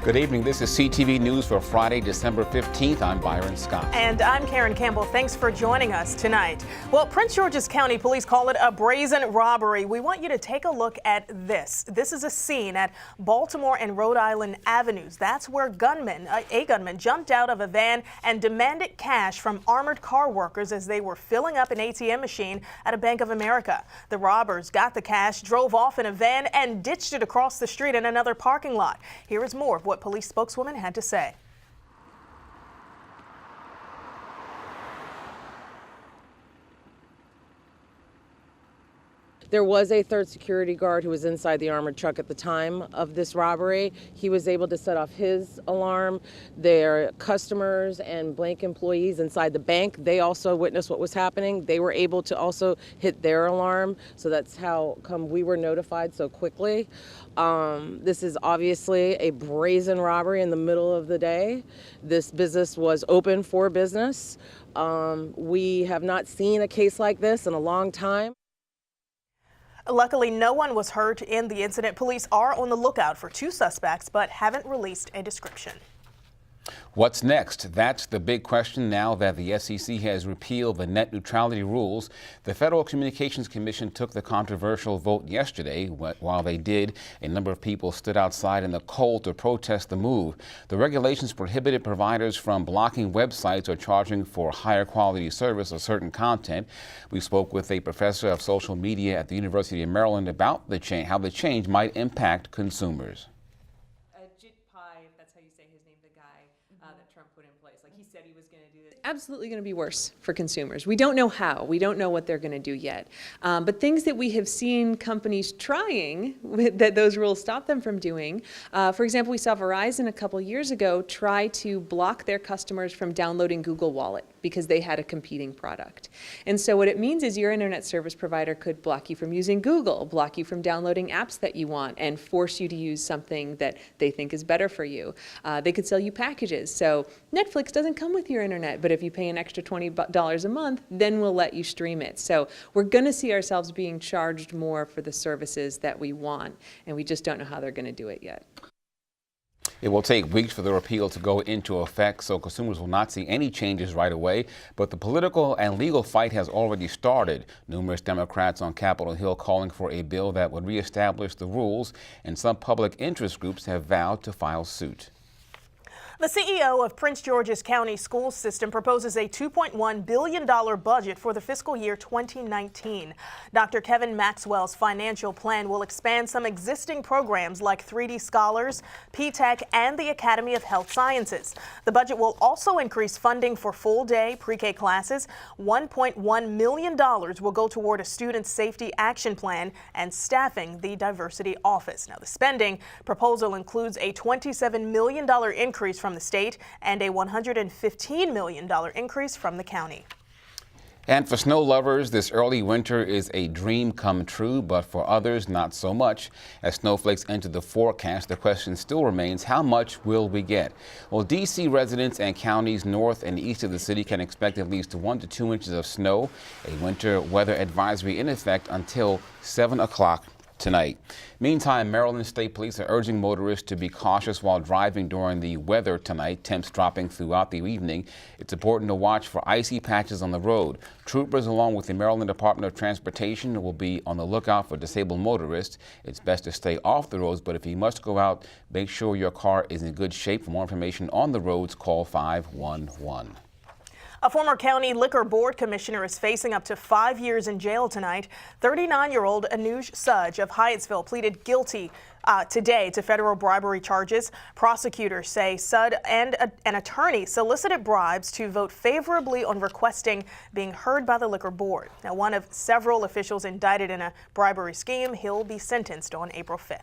Good evening. This is CTV News for Friday, December 15th. I'm Byron Scott. And I'm Karen Campbell. Thanks for joining us tonight. Well, Prince George's County Police call it a brazen robbery. We want you to take a look at this. This is a scene at Baltimore and Rhode Island Avenues. That's where a gunman jumped out of a van and demanded cash from armored car workers as they were filling up an ATM machine at a Bank of America. The robbers got the cash, drove off in a van, and ditched it across the street in another parking lot. Here is more of what police spokeswoman had to say. There was a third security guard who was inside the armored truck at the time of this robbery. He was able to set off his alarm. Their customers and bank employees inside the bank, they also witnessed what was happening. They were able to also hit their alarm. So that's how come we were notified so quickly. This is obviously a brazen robbery in the middle of the day. This business was open for business. We have not seen a case like this in a long time. Luckily, no one was hurt in the incident. Police are on the lookout for two suspects, but haven't released a description. What's next? That's the big question now that the SEC has repealed the net neutrality rules. The Federal Communications Commission took the controversial vote yesterday. While they did, a number of people stood outside in the cold to protest the move. The regulations prohibited providers from blocking websites or charging for higher quality service or certain content. We spoke with a professor of social media at the University of Maryland about how the change might impact consumers. That's how you say his name, the guy that Trump put in place. Like, he said he was going to do this. Absolutely going to be worse for consumers. We don't know how. We don't know what they're going to do yet. But things that we have seen companies trying that those rules stop them from doing. For example, we saw Verizon a couple years ago try to block their customers from downloading Google Wallet because they had a competing product. And so what it means is your internet service provider could block you from using Google, block you from downloading apps that you want, and force you to use something that they think is better for you. They could sell you packages. So Netflix doesn't come with your internet, but if you pay an extra $20 a month, then we'll let you stream it. So we're going to see ourselves being charged more for the services that we want, and we just don't know how they're going to do it yet. It will take weeks for the repeal to go into effect, so consumers will not see any changes right away. But the political and legal fight has already started. Numerous Democrats on Capitol Hill calling for a bill that would reestablish the rules, and some public interest groups have vowed to file suit. The CEO of Prince George's County School System proposes a $2.1 billion budget for the fiscal year 2019. Dr. Kevin Maxwell's financial plan will expand some existing programs like 3D Scholars, P-TECH, and the Academy of Health Sciences. The budget will also increase funding for full-day pre-K classes. $1.1 million will go toward a student safety action plan and staffing the diversity office. Now, the spending proposal includes a $27 million increase from the state and a $115 million increase from the county. And for snow lovers, this early winter is a dream come true, but for others, not so much. As snowflakes enter the forecast, the question still remains, how much will we get? Well, D.C. residents and counties north and east of the city can expect at least 1 to 2 inches of snow, a winter weather advisory in effect until 7 o'clock tonight. Meantime, Maryland State Police are urging motorists to be cautious while driving during the weather tonight. Temps dropping throughout the evening. It's important to watch for icy patches on the road. Troopers, along with the Maryland Department of Transportation, will be on the lookout for disabled motorists. It's best to stay off the roads, but if you must go out, make sure your car is in good shape. For more information on the roads, call 511. A former county liquor board commissioner is facing up to 5 years in jail tonight. 39-year-old Anuj Sudge of Hyattsville pleaded guilty today to federal bribery charges. Prosecutors say Sudge and an attorney solicited bribes to vote favorably on requesting being heard by the liquor board. Now, one of several officials indicted in a bribery scheme, he'll be sentenced on April 5th.